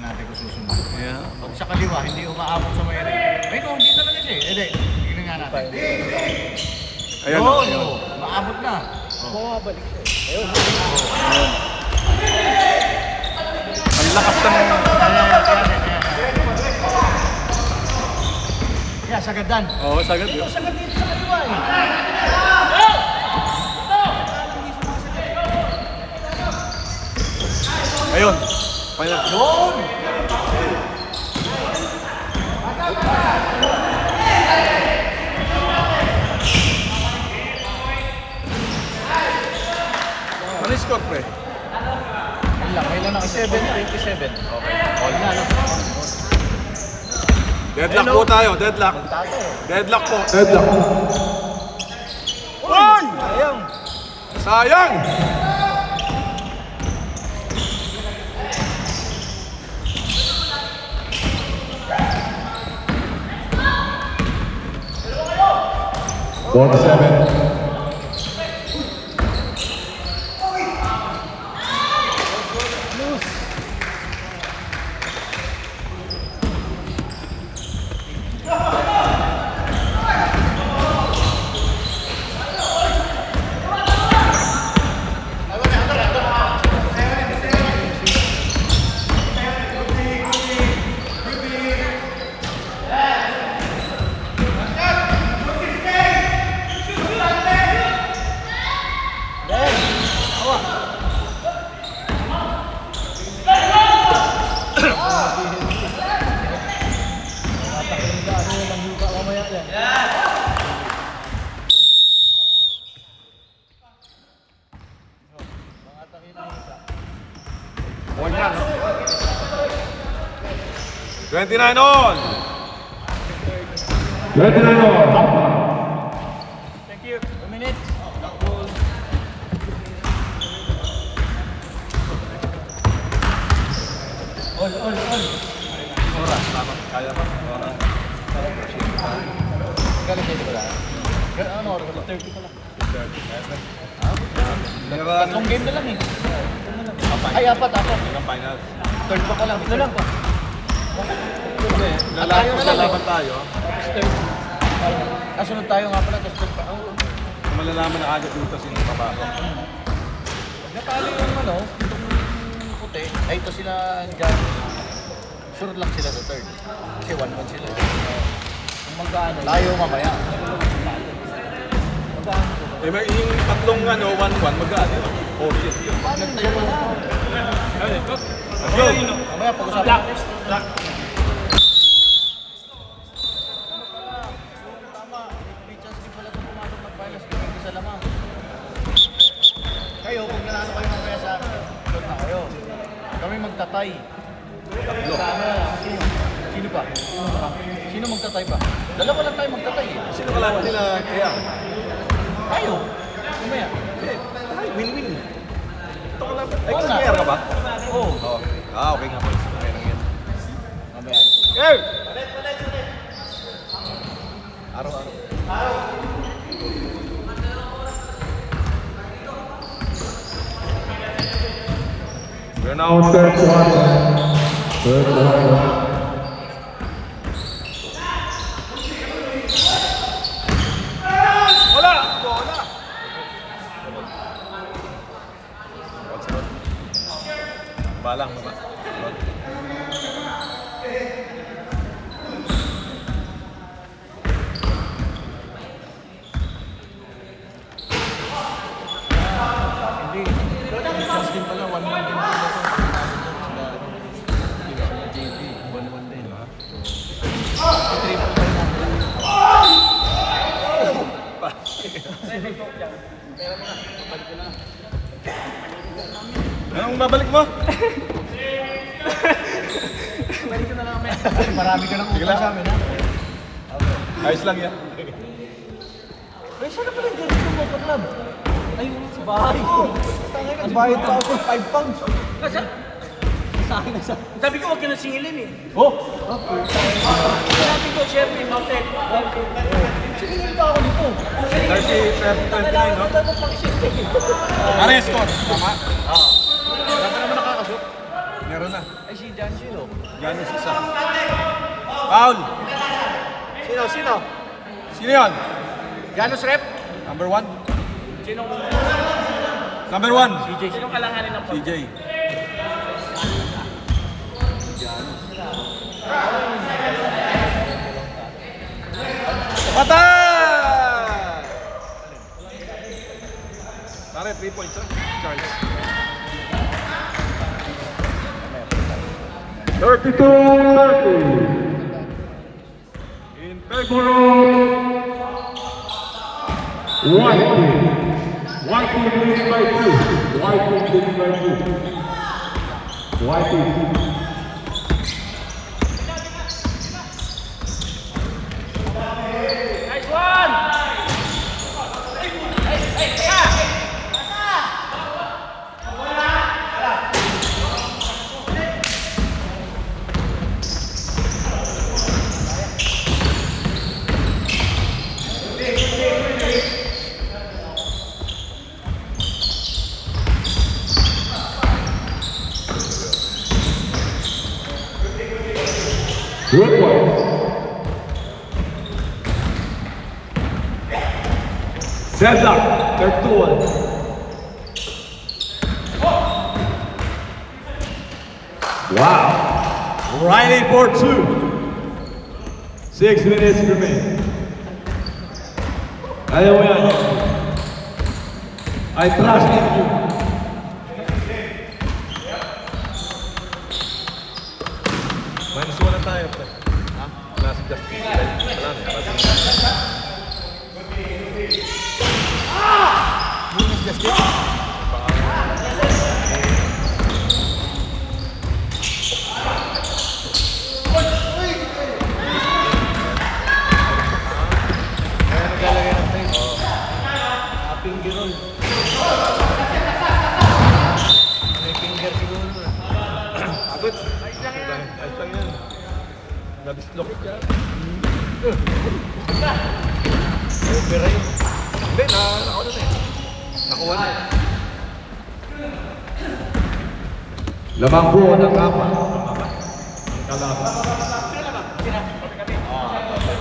natin kung susunod. Yeah. Pag sa kaliwa, hindi umaabot sa may rin. Ay, no, hindi talaga siya. Hindi, tingnan nga natin. Ayan. Oo, Ayan. maabot na. Bumabalik siya. Ayun. Ang lakas ng... Kaya, sagadan. Oo, sagad yun. Sagad dito sa kaliwa eh. Ayun. Final. Yun! Ano yung score, pre? May lang ako 7-27. Okay. All na lang. Deadlock po tayo, deadlock. Tato. Deadlock po. Deadlock. Uy! Ayun. Sayang! One na, no? 29 on! 29 on. Thank you. 2 minutes. All. Oras, tama. Kaya pa. Oras. Galing dito ba? Ano oras? 30 pa lang. Tatlong game na lang eh. Ay, apat. Ang final. Third pa lang. Ito lang pa. Lalaban Tayo na lang eh. tayo. Third. Kasunod tayo nga pala. Tapos third pa. Malalaman na agad dito sino papasok. Natalo yung ano, itong puti. Ay, ito sila dyan. Sure lang sila sa third. Kasi 1-1 sila. Kung magkaano, tayo mamaya. Magkaano ko ba? Eh, may yung tatlong 1-1, magkano? 40. Nagtayo pa na. Let's go! Mamaya pag-usapan natin. Tama. May chance din pala itong pumasok ng finals. Depende sa lamang. Kayo, kung nanalo kayo mamaya sa akin, doon na kayo. Kami magtatay. Sana, sino pa? Sino magtatay pa? Dalawa lang tayo magtatay eh. Sino kalaban nila kaya? Tayo. Mamaya. Win-win. Ito kalaban. Ay, Oo kasi nga. kaya ka ba? Oo. Oo. Okay nga po. Okay lang yan. Mamaya. Hey! Araw-araw. We're now third quarter. Third quarter. Wala! Wala! Balang mo ba? Hindi. May chance din pala. 1-1 din pala ito. Sila JP. 1-1 din. Triple pa rin natin. Anong babalik mo? Balik ko na lang kami. Marami ka ng utang sa amin ha. Ayos lang yan. Ay, saan na pala yung ganito mo pa club? Ay, sa bahay ko. Ang bayad pa ako 5 pounds. Sa akin na sa... Sabi ko, huwag ka na singilin eh. Oh! Sabi ko, syempre, mountain. Sinigil pa ako nito. 30-29, no? Ano pang shit eh? Ano yung score? Tama? Wala ka naman nakakashoot. Meron na. Ay, si John Sino. Giannis isa. Foul! Sino? Sino yan? Janus Rep? Number 1? Sinong Number 1? CJ? Sinong kalanganin ng CJ. Patay! Tara, 3 points ha, Charles. 32-30. In favor of White team. White team leading by 2. White team leading by 2. White team. Nice one! Good point. Set up. 32-1. Wow. Riley for 2. 6 minutes remain. Ayaw mo yan. I trust in you. Minus 1 na tayo. Ha? Wala si Justin. Wala na. Kaya naglalagay ng tape. Finger roll. May finger siguro. Agad. Ayos lang yan. Nabislok yan. Opera yun. Hindi, ako na eh. Nakuha na eh. Lamang po ng apat. Kalaban.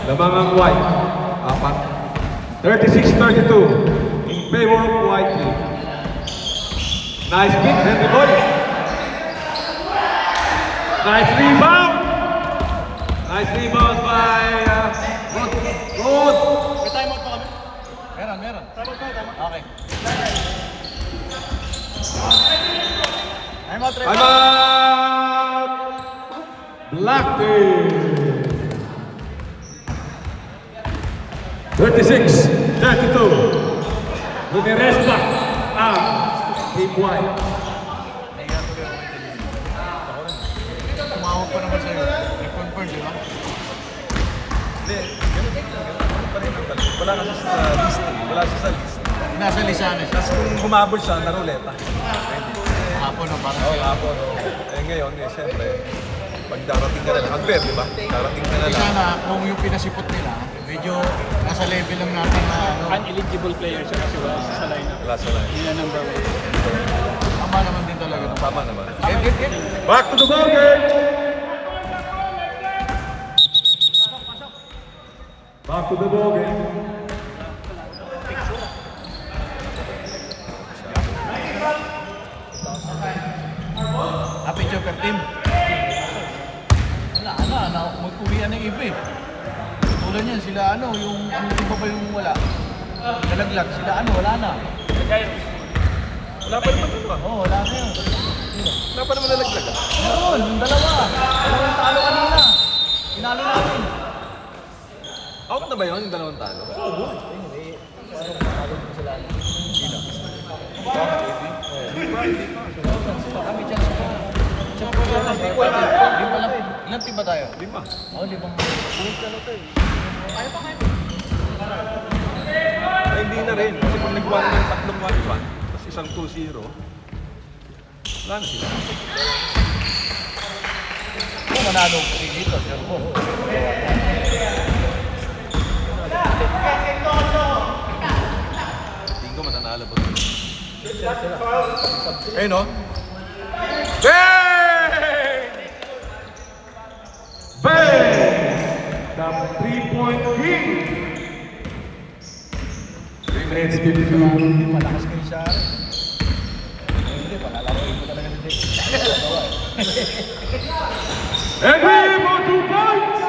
Lamang ang white. Apat. 36-32. In favor of white team. Nice pick, Henry Boy. Nice rebound. Nice rebound by Rod. May timeout pa kami. Meron. Timeout pa, timeout. Okay. I'm out, I'm out. Black team. 36-32. Lumiresta ang Team White. Tumawag pa naman sa'yo. I-confirm, di ba? Hindi, ganun pa rin ang balik. Wala kasi sa list eh. Wala siya sa list. Nasa lisanes. Tapos kung humabol siya, naruleta. Hapon o parang Oo, ako. Eh ngayon, siyempre, pag darating ka na lang, unfair, di ba? Darating ka na lang. sana kung yung pinasipot nila, medyo nasa level lang natin na ano, Uneligible player siya kasi wala siya sa lineup. Wala sa line. Yun ang number 1. tama naman din talaga. No? Tama naman. Get. Back to the ball game. Back to the ball game. Happy Joker team. Wala, magkulian ng iba eh. Tulad niyan, sila ano, yung ano iba pa yung wala. Nalaglag, sila ano, wala na. Wala pa naman ito ah. Oo, wala na yun. Wala pa naman nalaglag ah. Meron, yung dalawa. Dalawang talo kanina. Pinalo natin. Out na ba yun, yung dalawang talo? Oo. Kami dyan sa... Hindi ko alam. Ilan team ba tayo? 5. Oo, 5. Ay, hindi na rin. Kasi pag nag-1 ng tatlong 1-1, tapos isang 2-0, wala na sila. Kung manalo ko dito, sure mo. Tingin ko mananalo po. Ayun o. Hey! 22. Malakas kayo sa akin. Hindi, palalaroin mo talaga ng Henry for 2 points!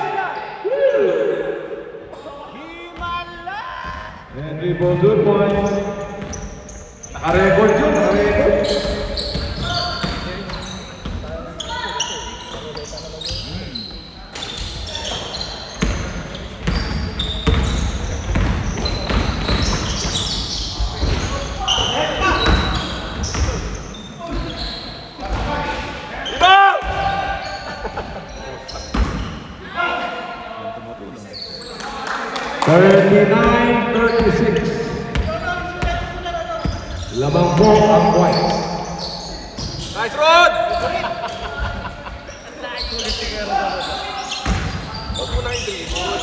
Henry for 2 points. Naka-record yun, naka-record. Thirty-nine, 36. Lamang po ang white. Nice, Rod! Huwag mo na i-dribble.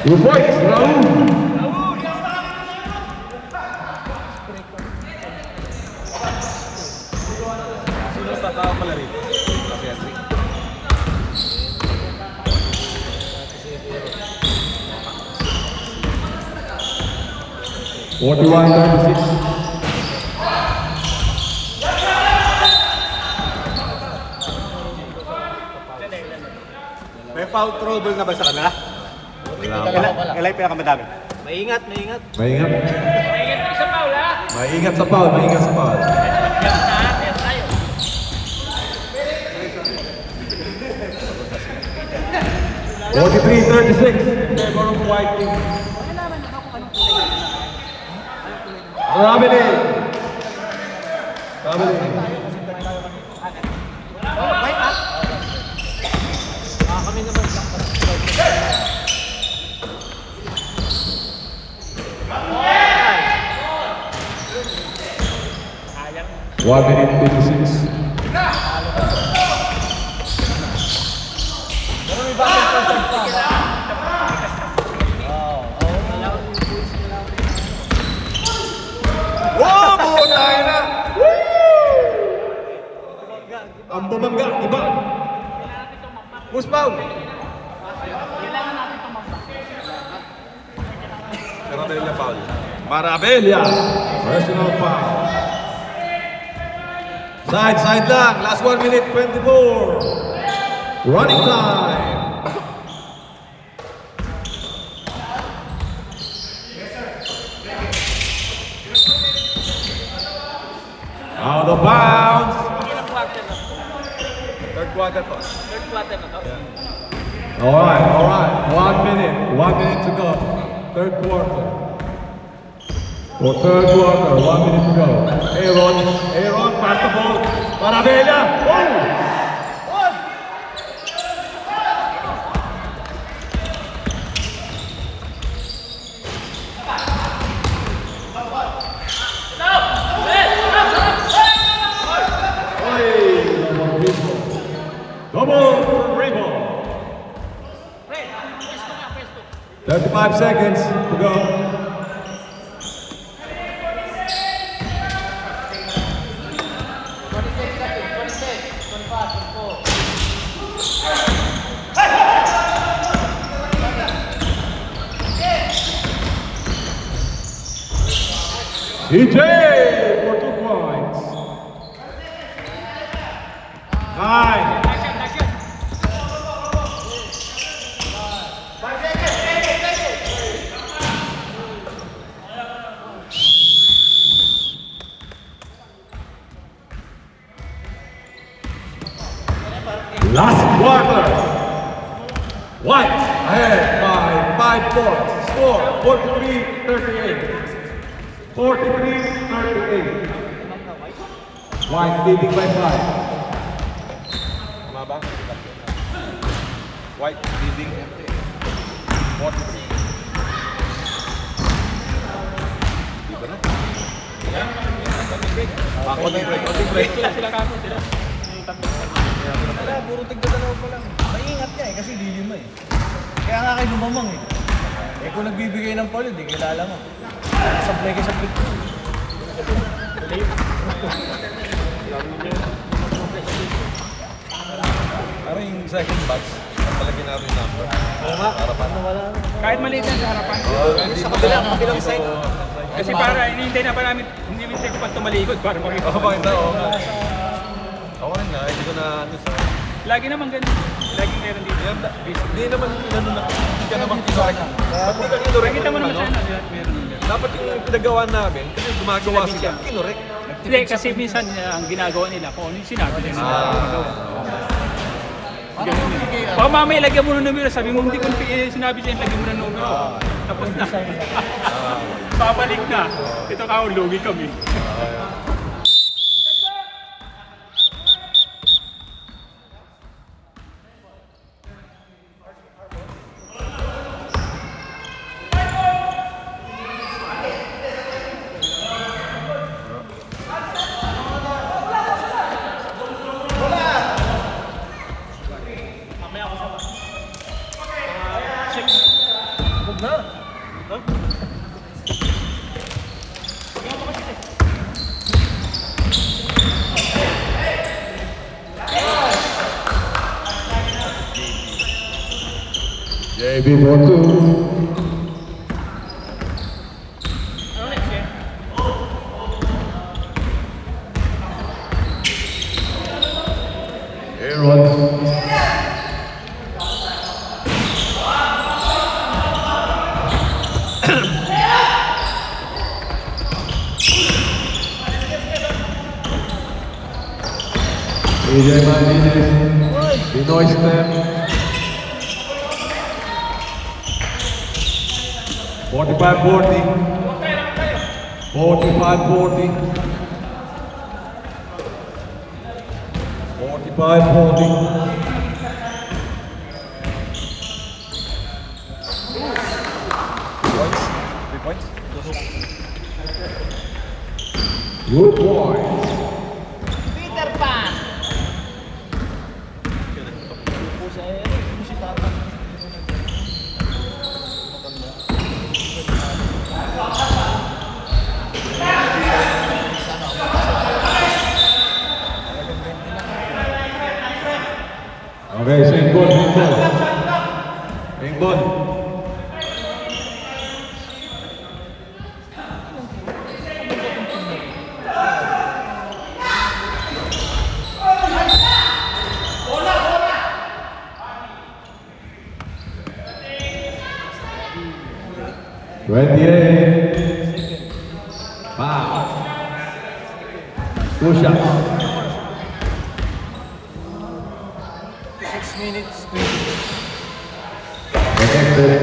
2 points, Raul. Sino ang tatawa pala rito? Si Henry. 41-36. May foul trouble na ba sa kanila? Ilay pinakamadami. Maingat, maingat. Maingat. Maingat sa foul, ha? Maingat sa foul, maingat sa foul. Yan tayo. 43-36. Favor of white team. Rabelin. Kami naman sa 1 minute 56. Wow! Buo tayo na! Ang bumangga, iba. Who's foul? Marabella foul. Marabella. Personal foul. Side lang. Last 1 minute 24. Running time. Out of bounds. Third quarter po. All right. 1 minute. 1 minute to go. Third quarter. For third quarter, 1 minute to go. Aaron, pass the ball. Marabella. Oh! Double rebound. 35 seconds to go. CJ for 2 points. 9. Last quarter. White ahead by 5 points. Score 43-38. 43-38. White leading by 5. Tama ba? White leading 43. Di ba na? Konting break. Sila kaso sila. Wala, puro tigdadalaw pa lang. Maingat niya eh, kasi lilim mo eh. Kaya nga kayo lumamang eh. Eh kung nagbibigay ng foul, hindi kilala mo. Sablay ka sa flip. Parang yung second batch, palagyan natin yung number. Harapan. Kahit maliit yan sa harapan. Sa kabilang side. Kasi para hinihintay na pa namin, hindi minsan ko pa tumalikod para makita. Oo, bakit na? Oo nga. Ako rin nga, hindi ko na ano sa... Lagi naman ganun. Laging meron dito. Hindi naman, ano na, hindi ka naman kinorek. Ba't hindi ka kinorek? Nakita mo naman Ano? sa ano, meron ganun. Dapat yung pinagawa namin, kasi gumagawa sila, kinorek. Hindi, kasi minsan ang ginagawa nila, kung ano yung sinabi nila ginagawa. Ganun eh. Baka mamaya lagyan mo ng numero, sabi mo hindi ko sinabi sa'yo, lagyan mo ng numero. Tapos na. Babalik na. Ito ka, lugi kami. JB for 2. Aaron. AJ Martinez, Pinoy step. 45-40. 45-40. 45-40. Good points. Peter Pan! Okay, so inbound, inbound. Wow. 2 shots. 6 minutes, Connected.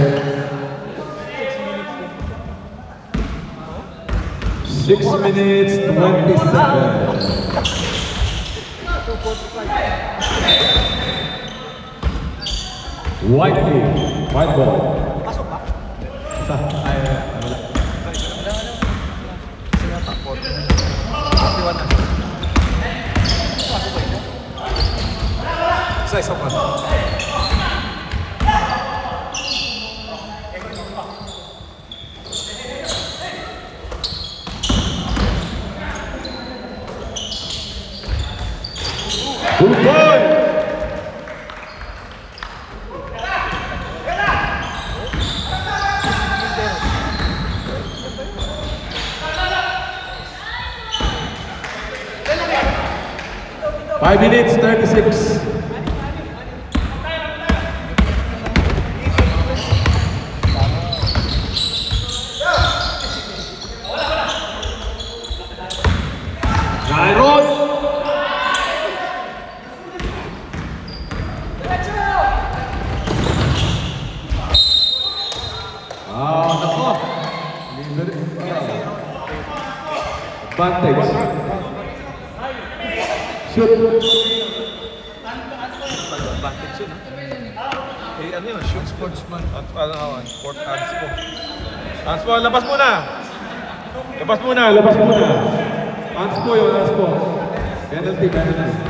6 minutes, 20 seconds. White team, white ball. Pasok ba? Wala. Isa pa. Good ball. Five minutes, 36. Nairon! Nako. Advantage. Shoot. Advantage yun, eh, ano yun? Shoot sportsman. Sport Anspo. Anspo, labas muna! Labas muna, labas muna. Anspo yun, Anspo. Penalty, penalty.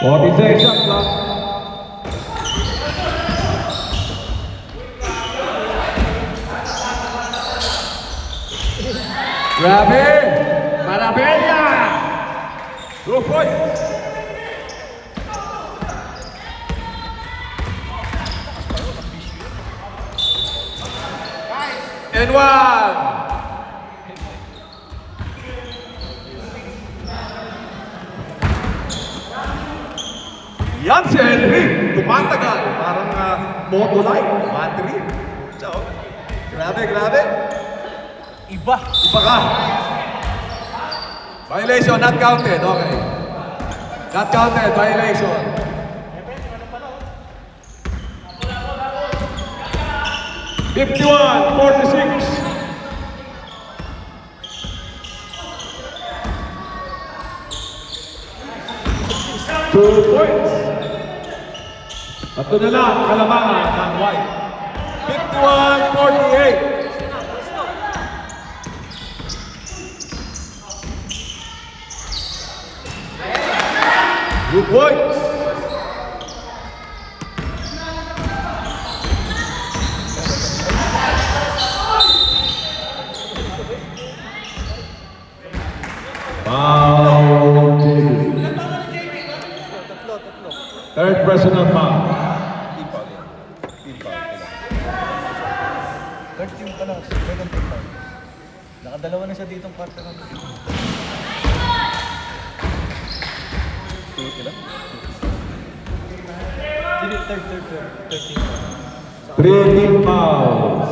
46 shot clock. Grabe! Marabella! 2 points! And 1! Yan si Henry, tumatagal, parang moto-like, battery. Ciao. Grabe, grabe. Iba ka. Violation, not counted, okay. Not counted, violation. (51-46). Two points. Tatlo na lang, kalamangan ng white. 51-48. Two points. Foul. Third personal foul. Third team pa lang, second team pa. Nakadalawa na siya ditong partner ng third team. 3 team fouls.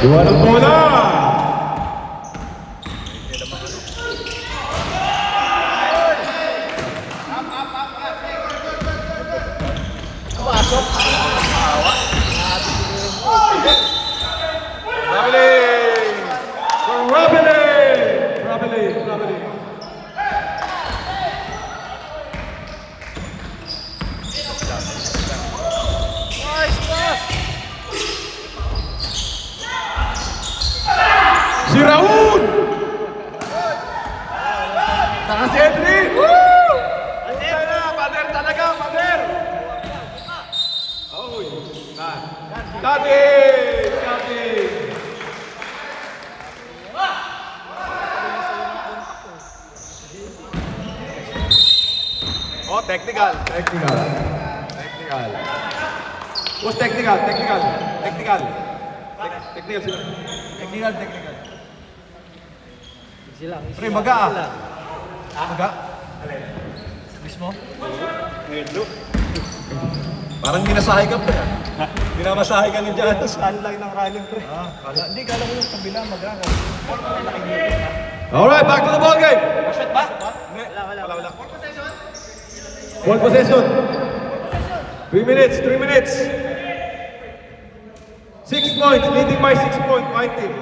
Dua ng bola. Rabelais. Si Raul! Saka si Henry! Woo! Pader talaga, pader! Uy! Kati! Oh, technical. Who's technical? Technical sila. Technical. Pre, maga Maga? Mismo? Parang minasahe ka pa yan. Minamasahe ka ni Jan. Saan lang ng rallying, pre? Hindi, kala ko yung kabila, maga. Alright, back to the ball game. Shot ba? Wala. Ball possession. 3 minutes. 6 points, leading by 6 points, my team.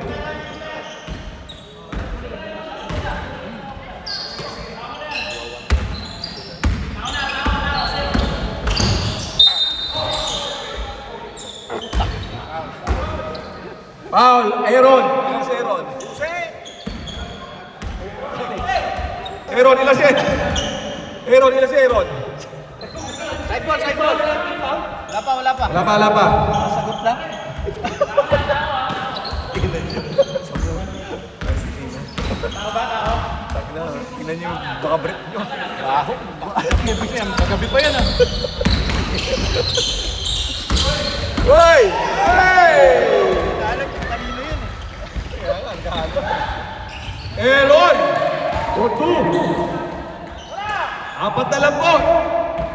Foul, Aaron. Ilan si Aaron? Aaron, ilan si Aaron? Side ball. Wala pa. Wala pa. Sagot lang. Tingnan niyo, baka break niyo. Baho. Kagabi pa yan, Hoy! Kanino yun, Aaron! For 2. Apat na lang po.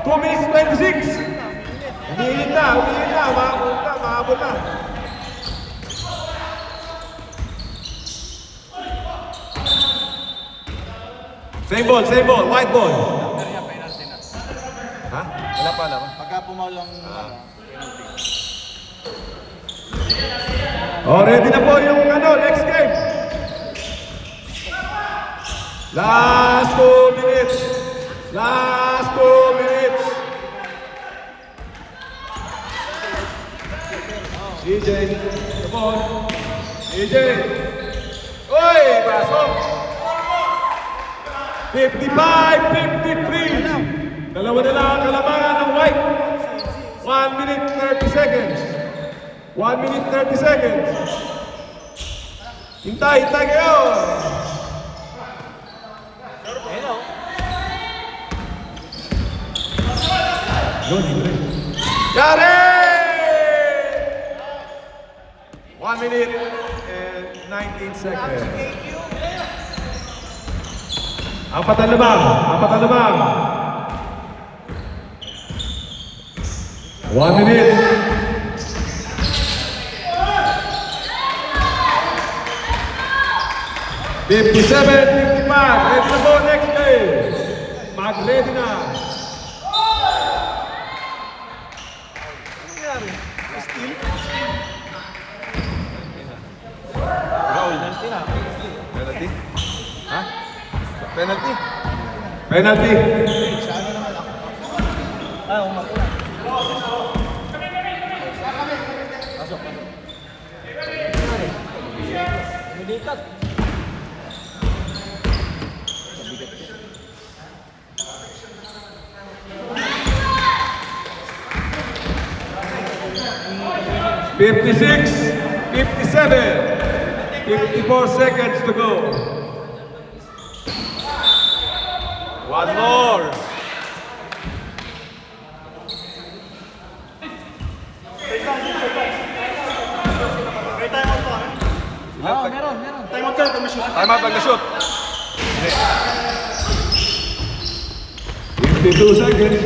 2 minutes 26. Umihin na. Mahabol na. Same ball, white ball. Ha? Wala pa. Pagka pumaw lang, Oh, ready na po yung next game. Last 2 minutes. EJ, come on. EJ. Oy, pasok. 55-53. Dalawa na lang ang kalamangan ng white. 1 minute 30 seconds. 1 minute 30 seconds. Hintay kayo. Yari! 1 minute and 19 seconds. Apat na lamang. 1 minute. $57-55. Ready to go next game. Mag-ready na. Penalty? Ha? Penalty? Penalty. $56-57. 54 seconds to go. One more. Time out ka, ito ma-shoot. Time out, mag-shoot. 52 seconds.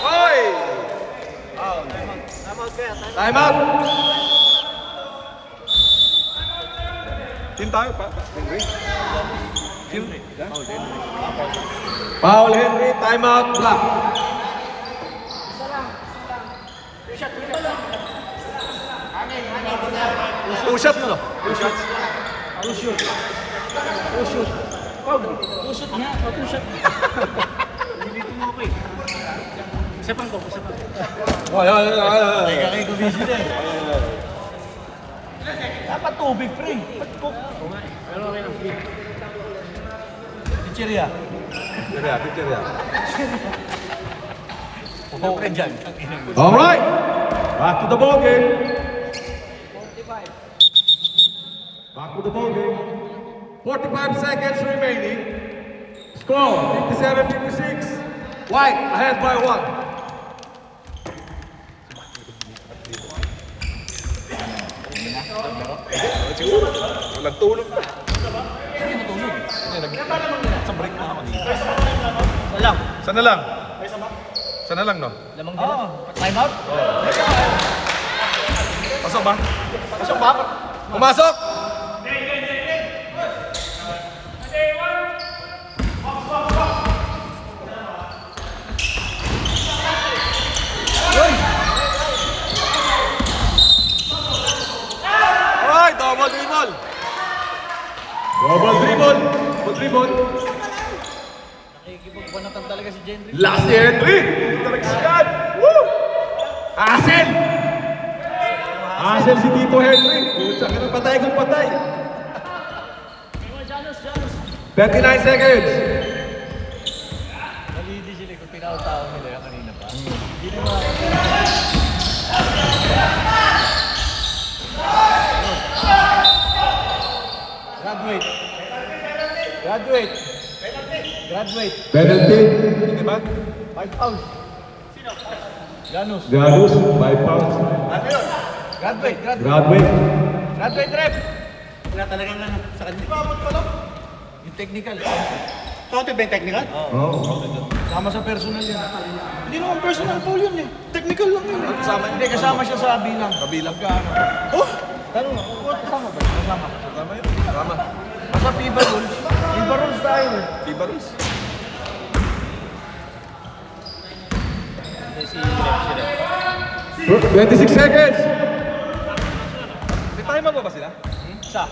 Oy! Time out! Team tayo pa. Henry. Paul Henry, timeout, black. Two shots no? Two shots. Teka kayo gumising na eh. Dapat tubig, pre. Ba't ko? Chicheria. Picture. Pupo ka dyan. All right, back to the ball game. Back to the ball game. 45 seconds remaining. Score 57-56. White ahead by 1. Siguro. Walang tulog pa. Sana lang. Sana lang, no? Lamang din. Time out? Pasok ba? Pasok ba? Pumasok! Ay, double dribble! Double dribble. Nakikipagbanatan talaga si Jenry. Last entry. Interaction. Woo! Asel si Tito Henry. Pucha ka ng patay kung patay. 39 seconds. Nalidi sila kung tinao-tao nila yan kanina pa. Hindi naman. Graduate. Penalty. Hindi ba? 5 pounds. Janus. Janus, 5 pounds. Graduate. Graduate. Graduate rep. Wala talagang ano sa kanila. Di ba abot pa lang? Yung technical. Counted ba yung technical? Oh. Sama sa personal yan. Hindi naman personal foul yun eh. Technical lang yun eh. Hindi, kasama siya sa bilang. Kabilang. Pagka ano. Oh! Tanong ako, kasama ba? Kasama. Tama yun. Tama. Basta FIBA rules. FIBA rules tayo eh. Diba, Ruiz? 26 seconds. May timer ba sila? Sa?